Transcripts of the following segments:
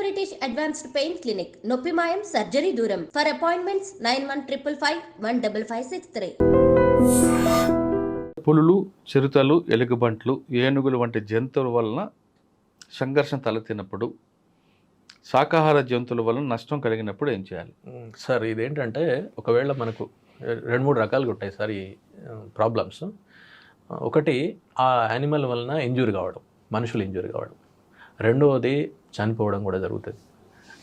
British advanced pain clinic, నొప్పి మాయం, surgery దూరం. For appointments 9155556563. పులులు, చిరుతలు, ఎలుగుబంట్లు, ఏనుగులు వంటి జంతువుల వలన సంఘర్షణ తలెత్తినప్పుడు, శాకాహార జంతువుల వలన నష్టం కలిగినప్పుడు ఏం చేయాలి? సార్ ఇదేంటంటే ఒకవేళ మనకు 2-3 రకాలుగా ఉంటాయి సార్ ఈ ప్రాబ్లమ్స్. ఒకటి ఆ యానిమల్ వలన ఇంజూరీ కావడం, మనుషులు ఇంజూరీ కావడం. రెండవది చనిపోవడం కూడా జరుగుతుంది.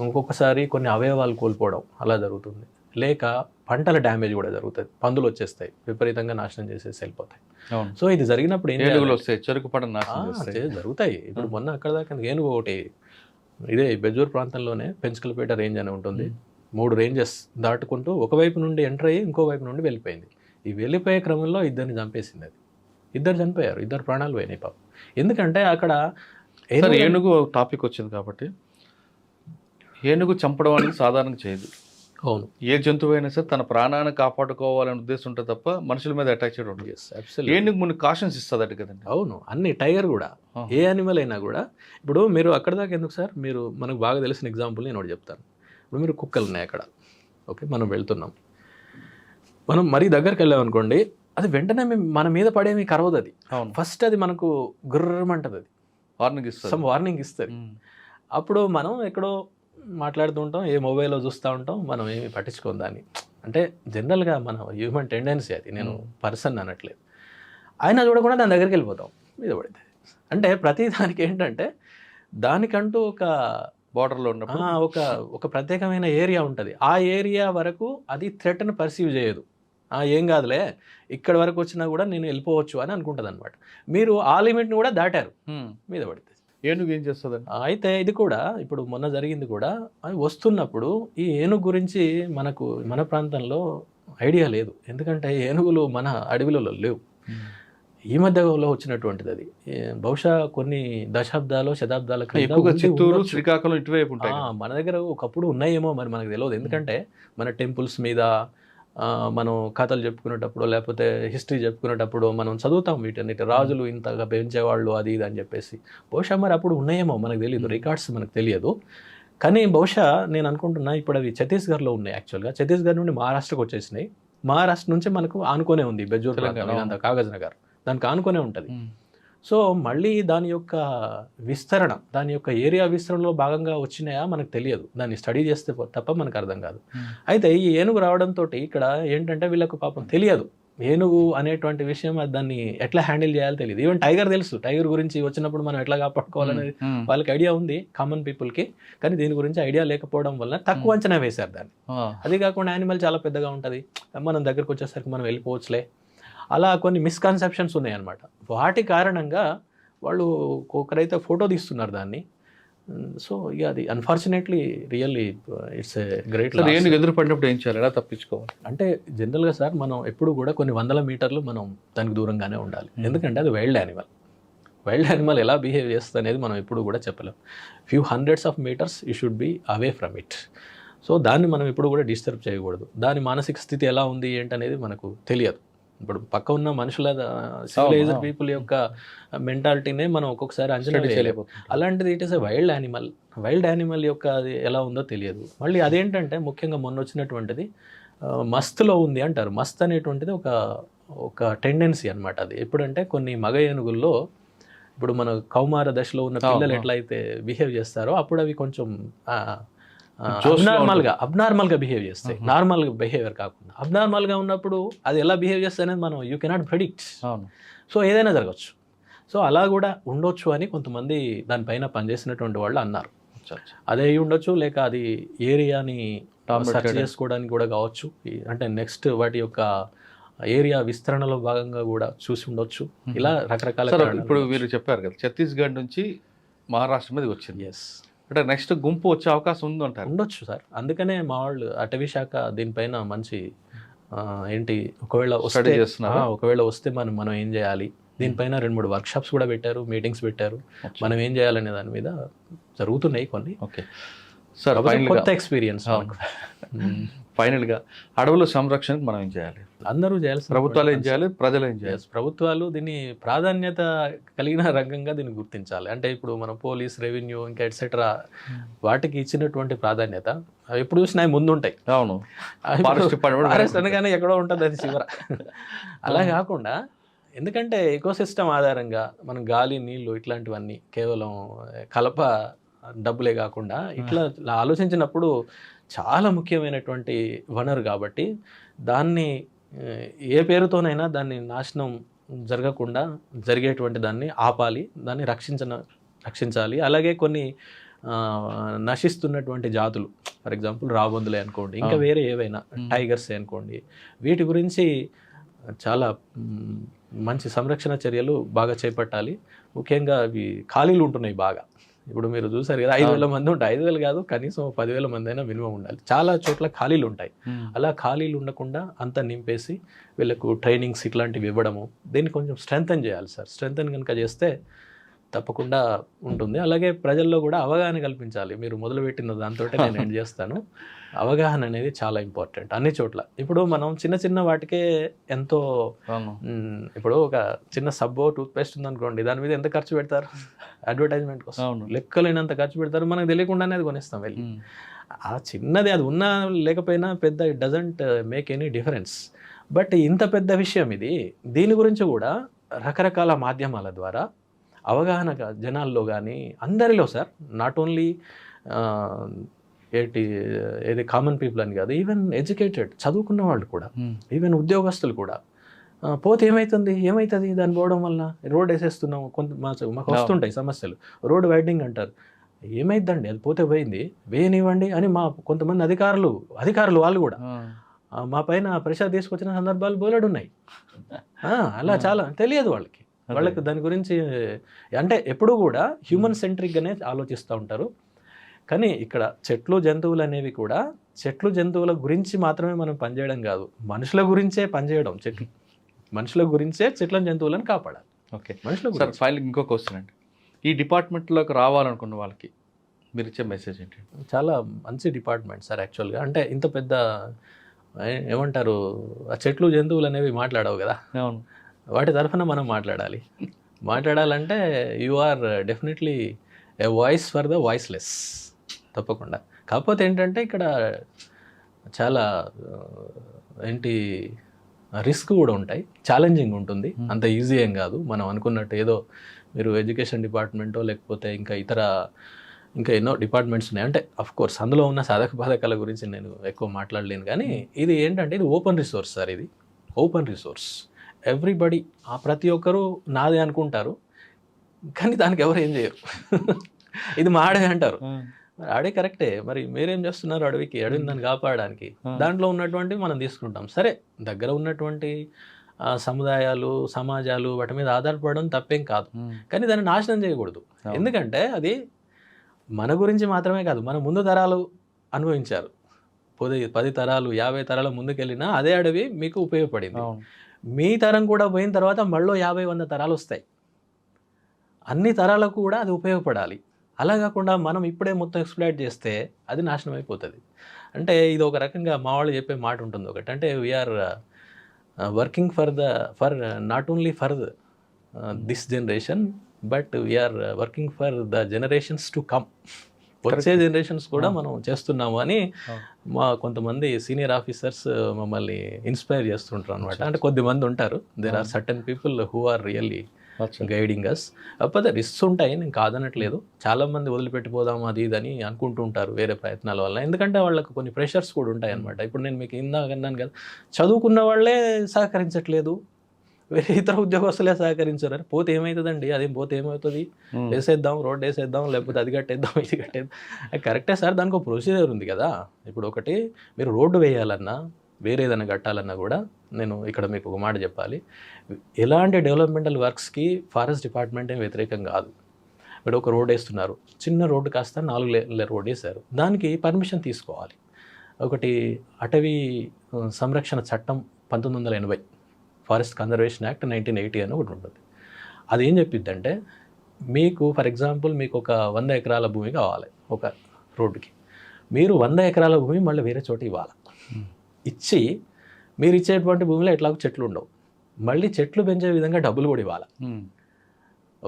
ఇంకొకసారి కొన్ని అవయవాలు కోల్పోవడం అలా జరుగుతుంది. లేక పంటల డ్యామేజ్ కూడా జరుగుతుంది. పందులు వచ్చేస్తాయి, విపరీతంగా నాశనం చేసేసి వెళ్ళిపోతాయి. సో ఇది జరిగినప్పుడు ఏనుగులు వస్తాయి, చెరుకు పంట జరుగుతాయి. ఇప్పుడు మొన్న అక్కడ దాకా ఏనుగు ఒకటి ఇదే బెజూర్ ప్రాంతంలోనే పెంచుకలపేట రేంజ్ అని ఉంటుంది. 3 రేంజెస్ దాటుకుంటూ ఒకవైపు నుండి ఎంటర్ అయ్యి ఇంకో వైపు నుండి వెళ్ళిపోయింది. ఈ వెళ్ళిపోయే క్రమంలో 2 చంపేసింది. అది 2 చనిపోయారు, 2 ప్రాణాలు పోయినాయి పాపం. ఎందుకంటే అక్కడ ఏనుగు టాపిక్ వచ్చింది కాబట్టి, ఏనుగు చంపడం అనేది సాధారణంగా చేయదు. అవును, ఏ జంతువు అయినా సరే తన ప్రాణాన్ని కాపాడుకోవాలనే ఉద్దేశం ఉంటుంది తప్ప మనుషుల మీద అటాచ్డ్ ఉంటుంది. ఏనుగు ముందు కాషన్స్ ఇస్తుంది కదండి. అవును, అన్ని టైగర్ కూడా, ఏ యానిమల్ అయినా కూడా. ఇప్పుడు మీరు అక్కడ దాకా ఎందుకు సార్, మీరు మనకు బాగా తెలిసిన ఎగ్జాంపుల్ నేను ఒకటి చెప్తాను. ఇప్పుడు మీరు కుక్కలు ఉన్నాయి అక్కడ, ఓకే, మనం వెళ్తున్నాం, మనం మరీ దగ్గరికి వెళ్ళామనుకోండి, అది వెంటనే మన మీద పడేమి కరవదు. అది ఫస్ట్ అది మనకు గుర్రమంటది, అది వార్నింగ్ ఇస్తుంది. అప్పుడు మనం ఎక్కడో మాట్లాడుతూ ఉంటాం, ఏ మొబైల్లో చూస్తూ ఉంటాం, మనం ఏమి పట్టించుకోం దాన్ని. అంటే జనరల్గా మన హ్యూమన్ టెండెన్సీ అది, నేను పర్సన్ అనట్లేదు. అయినా చూడకుండా దాని దగ్గరికి వెళ్ళిపోతాం, మీద పడితే. అంటే ప్రతి దానికి ఏంటంటే దానికంటూ ఒక బార్డర్లో ఉన్న ఒక ప్రత్యేకమైన ఏరియా ఉంటుంది. ఆ ఏరియా వరకు అది థ్రెట్ను పర్సీవ్ చేయదు. ఏం కాదులే, ఇక్కడ వరకు వచ్చినా కూడా నేను వెళ్ళిపోవచ్చు అని అనుకుంటుంది అనమాట. మీరు ఆ లిమిట్ని కూడా దాటారు, మీద పడితే. ఏనుగు ఏం చేస్తుంది? అయితే ఇది కూడా ఇప్పుడు మొన్న జరిగింది కూడా, అది వస్తున్నప్పుడు ఈ ఏనుగు గురించి మన ప్రాంతంలో ఐడియా లేదు. ఎందుకంటే ఏనుగులు మన అడవిలలో లేవు, ఈ మధ్యలో వచ్చినటువంటిది. అది బహుశా కొన్ని శతాబ్దాల క్రితం చిత్తూరు, శ్రీకాకుళం ఇటువైపు ఉంటాయి. మన దగ్గర ఒకప్పుడు ఉన్నాయేమో మరి మనకు తెలియదు. ఎందుకంటే మన టెంపుల్స్ మీద మనం కథలు చెప్పుకునేటప్పుడు, లేకపోతే హిస్టరీ చెప్పుకునేటప్పుడు మనం చదువుతాం వీటన్నిటి, రాజులు ఇంతగా పెంచేవాళ్ళు అది ఇది అని చెప్పేసి. బహుశా మరి అప్పుడు ఉన్నాయేమో మనకు తెలియదు, రికార్డ్స్ మనకు తెలియదు. కానీ బహుశా నేను అనుకుంటున్నా ఇప్పుడు అవి ఛత్తీస్గఢ్లో ఉన్నాయి. యాక్చువల్గా ఛత్తీస్గఢ్ నుండి మహారాష్ట్రకు వచ్చేసినాయి. మహారాష్ట్ర నుంచి మనకు ఆనుకొనే ఉంది బెజూర్, కాగజ్ నగర్, దానికి ఆనుకొనే ఉంటుంది. సో మళ్ళీ దాని యొక్క విస్తరణ, దాని యొక్క ఏరియా విస్తరణలో భాగంగా వచ్చినాయా మనకు తెలియదు, దాన్ని స్టడీ చేస్తే తప్ప మనకు అర్థం కాదు. అయితే ఈ ఏనుగు రావడంతో ఇక్కడ ఏంటంటే వీళ్ళకు పాపం తెలియదు ఏనుగు అనేటువంటి విషయం, దాన్ని ఎట్లా హ్యాండిల్ చేయాలో తెలియదు. ఈవెన్ టైగర్ తెలుసు, టైగర్ గురించి వచ్చినప్పుడు మనం ఎట్లా కాపాడుకోవాలనేది వాళ్ళకి ఐడియా ఉంది, కామన్ పీపుల్కి. కానీ దీని గురించి ఐడియా లేకపోవడం వల్ల తక్కువ అంచనా వేశారు దాన్ని. అది కాకుండా యానిమల్ చాలా పెద్దగా ఉంటుంది, మనం దగ్గరకు వచ్చేసరికి మనం వెళ్ళిపోవచ్చులే, అలా కొన్ని మిస్కన్సెప్షన్స్ ఉన్నాయి అన్నమాట. వాటి కారణంగా వాళ్ళు ఒకరైతే ఫోటో తీస్తున్నారు దాన్ని. సో ఇక అది unfortunately really it's a great. ఏనుగు ఎదురుపడినప్పుడు ఏం చేయాలి, ఎలా తప్పించుకోవాలి? అంటే జనరల్గా సార్ మనం ఎప్పుడు కూడా కొన్ని 100 మీటర్లు మనం దానికి దూరంగానే ఉండాలి. ఎందుకంటే అది వైల్డ్ యానిమల్ ఎలా బిహేవ్ చేస్తుంది అనేది మనం ఎప్పుడు కూడా చెప్పలేం. Few hundreds of meters you should be away from it. So దాన్ని మనం ఎప్పుడు కూడా డిస్టర్బ్ చేయకూడదు. దాని మానసిక స్థితి ఎలా ఉంది ఏంటనేది మనకు తెలియదు. ఇప్పుడు పక్క ఉన్న మనుషుల సివిలైజ్డ్ పీపుల్ యొక్క మెంటాలిటీనే మనం ఒక్కొక్కసారి అంచనా వేయలేము. అలాంటిది it is a wild animal యొక్క అది ఎలా ఉందో తెలియదు. మళ్ళీ అదేంటంటే ముఖ్యంగా మొన్న వచ్చినటువంటిది మస్త్లో ఉంది అంటారు. మస్త్ అనేటువంటిది ఒక టెండెన్సీ అనమాట. అది ఎప్పుడంటే కొన్ని మగ ఏనుగుల్లో ఇప్పుడు మన కౌమార దశలో ఉన్న పిల్లలు ఎట్లయితే బిహేవ్ చేస్తారో అప్పుడు అవి కొంచెం అబ్నార్మల్గా బిహేవ్ చేస్తాయి. నార్మల్ బిహేవియర్ కాకుండా అబ్నార్మల్గా ఉన్నప్పుడు అది ఎలా బిహేవ్ చేస్తాయి అనేది మనం యూ కెనాట్ ప్రెడిక్ట్. సో ఏదైనా జరగచ్చు. సో అలా కూడా ఉండొచ్చు అని కొంతమంది దానిపైన పనిచేసినటువంటి వాళ్ళు అన్నారు. అదే ఉండొచ్చు, లేక అది ఏరియాని సెర్చ్ చేసుకోవడానికి కూడా కావచ్చు. అంటే నెక్స్ట్ వాటి యొక్క ఏరియా విస్తరణలో భాగంగా కూడా చూసి ఉండొచ్చు. ఇలా రకరకాల. ఇప్పుడు మీరు చెప్పారు కదా ఛత్తీస్గఢ్ నుంచి మహారాష్ట్ర మీద వచ్చింది. ఎస్, అంటే నెక్స్ట్ గుంపు వచ్చే అవకాశం ఉందంటారు? ఉండొచ్చు సార్. అందుకనే మా వాళ్ళు అటవీ శాఖ దీనిపైన మంచి ఒకవేళ వస్తే మనం ఏం చేయాలి, దీనిపైన 2-3 వర్క్షాప్స్ కూడా పెట్టారు, మీటింగ్స్ పెట్టారు. మనం ఏం చేయాలనే దాని మీద జరుగుతున్నాయి కొన్ని. ఓకే సార్, కొత్త ఎక్స్పీరియన్స్. ఫైనల్గా అడవుల సంరక్షణకు మనం ఏం చేయాలి? అందరూ చేయాల్సిన ప్రభుత్వాలు ఏం చేయాలి, ప్రజలు ఏం చేయాలి? ప్రభుత్వాలు దీన్ని ప్రాధాన్యత కలిగిన రంగంగా దీన్ని గుర్తించాలి. అంటే ఇప్పుడు మనం పోలీస్, రెవెన్యూ ఇంకా ఎట్సెట్రా వాటికి ఇచ్చినటువంటి ప్రాధాన్యత అవి ఎప్పుడు చూసినా అవి ముందు ఉంటాయి. అవును, ఫారెస్ట్ డిపార్ట్మెంట్ ఫారెస్ట్ అనగానే ఎక్కడో ఉంటుంది అది చివర. అలా కాకుండా ఎందుకంటే ఎకోసిస్టమ్ ఆధారంగా మనం గాలి, నీళ్లు ఇట్లాంటివన్నీ కేవలం కలప డబ్బులే కాకుండా ఇట్లా ఆలోచించినప్పుడు చాలా ముఖ్యమైనటువంటి వనరు కాబట్టి దాన్ని ఏ పేరుతోనైనా దాన్ని నాశనం జరగకుండా జరిగేటువంటి దాన్ని ఆపాలి, దాన్ని రక్షించాలి. అలాగే కొన్ని నశిస్తున్నటువంటి జాతులు, ఫర్ ఎగ్జాంపుల్ రాబందులే అనుకోండి, ఇంకా వేరే ఏవైనా టైగర్సే అనుకోండి, వీటి గురించి చాలా మంచి సంరక్షణ చర్యలు బాగా చేపట్టాలి. ముఖ్యంగా అవి ఖాళీలు ఉంటున్నాయి బాగా. ఇప్పుడు మీరు చూసారు కదా, 5,000 మంది ఉంటాయి. 5,000 కాదు, కనీసం 10,000 మంది అయినా మినిమం ఉండాలి. చాలా చోట్ల ఖాళీలు ఉంటాయి. అలా ఖాళీలు ఉండకుండా అంతా నింపేసి వీళ్ళకు ట్రైనింగ్స్ ఇట్లాంటివి ఇవ్వడము, దీన్ని కొంచెం స్ట్రెంథన్ చేయాలి సార్. స్ట్రెంథన్ కనుక చేస్తే తప్పకుండా ఉంటుంది. అలాగే ప్రజల్లో కూడా అవగాహన కల్పించాలి. మీరు మొదలుపెట్టిన దాంతో నేను ఎండ్ చేస్తాను. అవగాహన అనేది చాలా ఇంపార్టెంట్ అన్ని చోట్ల. ఇప్పుడు మనం చిన్న చిన్న వాటికే ఎంతో, ఇప్పుడు ఒక చిన్న సబ్బో, టూత్పేస్ట్ ఉందనుకోండి, దాని మీద ఎంత ఖర్చు పెడతారు అడ్వర్టైజ్మెంట్ కోసం? లెక్కలేనంత ఖర్చు పెడతారు. మనకు తెలియకుండానే అది కొనిస్తాం వెళ్ళి. ఆ చిన్నది అది ఉన్నా లేకపోయినా పెద్ద it doesn't make any difference. But ఇంత పెద్ద విషయం ఇది. దీని గురించి కూడా రకరకాల మాధ్యమాల ద్వారా అవగాహన జనాల్లో కానీ అందరిలో సార్, నాట్ ఓన్లీ ఏది కామన్ పీపుల్ అని కాదు, ఈవెన్ ఎడ్యుకేటెడ్ చదువుకున్న వాళ్ళు కూడా, ఈవెన్ ఉద్యోగస్తులు కూడా, పోతే ఏమవుతుంది దాన్ని పోవడం వల్ల? రోడ్ వేసేస్తున్నాం, మాకు వస్తుంటాయి సమస్యలు, రోడ్ వైడనింగ్ అంటారు. ఏమైందండి, అది పోతే పోయింది, వేయనివ్వండి అని మా కొంతమంది అధికారులు వాళ్ళు కూడా మా పైన ప్రెషర్ తీసుకొచ్చిన సందర్భాలు బోలెడు ఉన్నాయి. అలా చాలా తెలియదు వాళ్ళకి దాని గురించి. అంటే ఎప్పుడూ కూడా హ్యూమన్ సెంట్రిక్గానే ఆలోచిస్తూ ఉంటారు. కానీ ఇక్కడ చెట్లు, జంతువులు అనేవి కూడా చెట్లు, జంతువుల గురించి మాత్రమే మనం పనిచేయడం కాదు, మనుషుల గురించే పనిచేయడం. మనుషుల గురించే చెట్లను, జంతువులను కాపాడాలి. ఓకే, మనుషుల సార్. ఫైనల్ ఇంకో క్వశ్చన్ అండి, ఈ డిపార్ట్మెంట్లోకి రావాలనుకున్న వాళ్ళకి మీరు ఇచ్చే మెసేజ్ ఏంటి? చాలా మంచి డిపార్ట్మెంట్ సార్ యాక్చువల్గా. అంటే ఇంత పెద్ద ఏమంటారు, ఆ చెట్లు, జంతువులు అనేవి మాట్లాడవు కదా. అవును, వాటి తరఫున మనం మాట్లాడాలంటే you are definitely a voice for the voiceless, తప్పకుండా. కాకపోతే ఏంటంటే ఇక్కడ చాలా రిస్క్ కూడా ఉంటాయి, ఛాలెంజింగ్ ఉంటుంది. అంత ఈజీ ఏం కాదు మనం అనుకున్నట్టు. ఏదో మీరు ఎడ్యుకేషన్ డిపార్ట్మెంటో లేకపోతే ఇంకా ఎన్నో డిపార్ట్మెంట్స్ ఉన్నాయి. అంటే అఫ్ కోర్స్ అందులో ఉన్న సాధక బాధకాల గురించి నేను ఎక్కువ మాట్లాడలేను. కానీ ఇది ఏంటంటే ఇది ఓపెన్ రిసోర్స్ సార్. ఇది ఓపెన్ రిసోర్స్. ఎవ్రీబడి, ప్రతి ఒక్కరూ నాదే అనుకుంటారు, కానీ దానికి ఎవరు ఏం చేయరు. ఇది మా అడవి అంటారు. అడవి కరెక్టే, మరి మీరేం చేస్తున్నారు అడవిని దాన్ని కాపాడడానికి? దాంట్లో ఉన్నటువంటి మనం తీసుకుంటాం. సరే, దగ్గర ఉన్నటువంటి సముదాయాలు, సమాజాలు వాటి మీద ఆధారపడడం తప్పేం కాదు, కానీ దాన్ని నాశనం చేయకూడదు. ఎందుకంటే అది మన గురించి మాత్రమే కాదు, మన ముందు తరాలు అనుభవించారు. 10 తరాలు 50 తరాల ముందుకెళ్ళినా అదే అడవి మీకు ఉపయోగపడింది. మీ తరం కూడా పోయిన తర్వాత మళ్ళీ 50-100 తరాలు వస్తాయి. అన్ని తరాలకు కూడా అది ఉపయోగపడాలి. అలా కాకుండా మనం ఇప్పుడే మొత్తం ఎక్స్ప్లాయిట్ చేస్తే అది నాశనం అయిపోతుంది. అంటే ఇది ఒక రకంగా మా వాళ్ళు చెప్పే మాట ఉంటుంది ఒకటి, అంటే we're working for not only for this generation, but we're working for the generations to come. వచ్చే జనరేషన్స్ కూడా మనం చేస్తున్నాము అని మా కొంతమంది సీనియర్ ఆఫీసర్స్ మమ్మల్ని ఇన్స్పైర్ చేస్తుంటారు అనమాట. అంటే కొద్దిమంది ఉంటారు, there are certain people who are really guiding us. కాకపోతే రిస్క్స్ ఉంటాయి, నేను కాదనట్లేదు. చాలామంది వదిలిపెట్టిపోదాం అది ఇదని అనుకుంటూ ఉంటారు వేరే ప్రయత్నాల వల్ల. ఎందుకంటే వాళ్ళకు కొన్ని ప్రెషర్స్ కూడా ఉంటాయి అనమాట. ఇప్పుడు నేను మీకు ఇందాక అన్నాను కదా, చదువుకున్న వాళ్ళే సహకరించట్లేదు, వేరే ఇతర ఉద్యోగస్తులే సహకరించారు. పోతే ఏమవుతుందండి, అదేం పోతే ఏమవుతుంది, వేసేద్దాం, రోడ్ వేసేద్దాం, లేకపోతే అది కట్టేద్దాం, ఇది కట్టేద్దాం. కరెక్టే సార్, దానికి ఒక ప్రొసీజర్ ఉంది కదా. ఇప్పుడు ఒకటి మీరు రోడ్డు వేయాలన్నా, వేరే ఏదైనా కట్టాలన్నా కూడా నేను ఇక్కడ మీకు ఒక మాట చెప్పాలి. ఎలాంటి డెవలప్మెంటల్ వర్క్స్కి ఫారెస్ట్ డిపార్ట్మెంట్ ఏం వ్యతిరేకం కాదు. ఇప్పుడు ఒక రోడ్ వేస్తున్నారు, చిన్న రోడ్డు కాస్త 4 లేన్ల రోడ్ వేశారు, దానికి పర్మిషన్ తీసుకోవాలి. ఒకటి అటవీ సంరక్షణ చట్టం 1980, ఫారెస్ట్ కన్జర్వేషన్ యాక్ట్ 1980 అని ఒకటి ఉంటుంది. అది ఏం చెప్పిద్దంటే, మీకు ఫర్ ఎగ్జాంపుల్ మీకు ఒక 100 ఎకరాల భూమి కావాలి ఒక రోడ్డుకి, మీరు 100 ఎకరాల భూమి మళ్ళీ వేరే చోట ఇవ్వాలి. ఇచ్చి మీరు ఇచ్చేటువంటి భూమిలో ఎట్లాగో చెట్లు ఉండవు, మళ్ళీ చెట్లు పెంచే విధంగా డబ్బులు కూడా ఇవ్వాలి.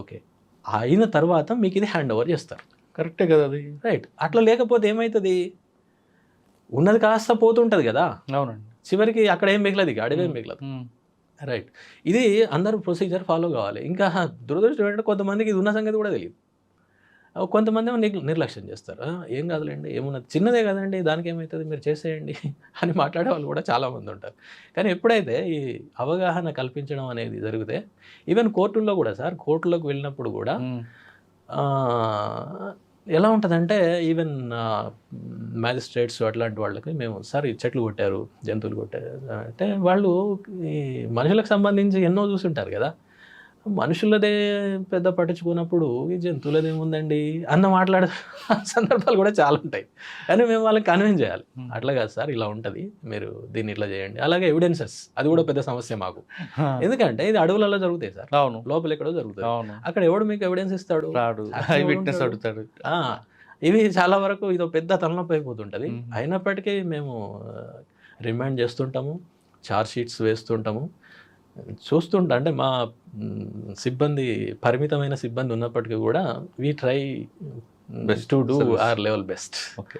ఓకే, అయిన తర్వాత మీకు ఇది హ్యాండ్ ఓవర్ చేస్తారు. కరెక్టే కదా అది. రైట్. అట్లా లేకపోతే ఏమవుతుంది, ఉన్నది కాస్త పోతుంటుంది కదా, అవునండి. చివరికి అక్కడ ఏం మిగలదు, ఇక అడవేం మిగలదు. రైట్. ఇది అందరూ ప్రొసీజర్ ఫాలో కావాలి. ఇంకా దురదృష్టం ఏంటంటే కొంతమందికి ఇది ఉన్న సంగతి కూడా తెలియదు. కొంతమంది ఏమో నిర్లక్ష్యం చేస్తారు. ఏం కాదులేండి, ఏమున్నది, చిన్నదే కదండి, దానికి ఏమవుతుంది, మీరు చేసేయండి అని మాట్లాడే వాళ్ళు కూడా చాలామంది ఉంటారు. కానీ ఎప్పుడైతే ఈ అవగాహన కల్పించడం అనేది జరిగితే, ఈవెన్ కోర్టుల్లో కూడా సార్, కోర్టులోకి వెళ్ళినప్పుడు కూడా ఎలా ఉంటుందంటే, ఈవెన్ మ్యాజిస్ట్రేట్స్ అట్లాంటి వాళ్ళకి మేము సార్ ఈ చెట్లు కొట్టారు, జంతువులు కొట్టారు అంటే, వాళ్ళు ఈ మనుషులకు సంబంధించి ఎన్నో చూసుంటారు కదా, మనుషులదే పెద్ద పట్టించుకున్నప్పుడు ఈ జంతువులది ఏముందండి అన్న మాట్లాడే సందర్భాలు కూడా చాలా ఉంటాయి. కానీ మేము వాళ్ళకి కన్విన్స్ చేయాలి, అట్లా కాదు సార్, ఇలా ఉంటుంది, మీరు దీన్ని ఇట్లా చేయండి. అలాగే ఎవిడెన్సెస్, అది కూడా పెద్ద సమస్య మాకు. ఎందుకంటే ఇది అడవులలో జరుగుతాయి సార్, అవును, లోపల ఎక్కడో జరుగుతాయి. అవును, అక్కడ ఎవడు మీకు ఎవిడెన్స్ ఇస్తాడు, విట్నెస్ అడుగుతాడు. ఇవి చాలా వరకు ఇదో పెద్ద తలనొప్పి అయిపోతుంటుంది. అయినప్పటికీ మేము రిమాండ్ చేస్తుంటాము, ఛార్జ్ షీట్స్ వేస్తుంటాము, చూస్తుంటా. అంటే మా సిబ్బంది, పరిమితమైన సిబ్బంది ఉన్నప్పటికీ కూడా we try best to do our level best. Okay.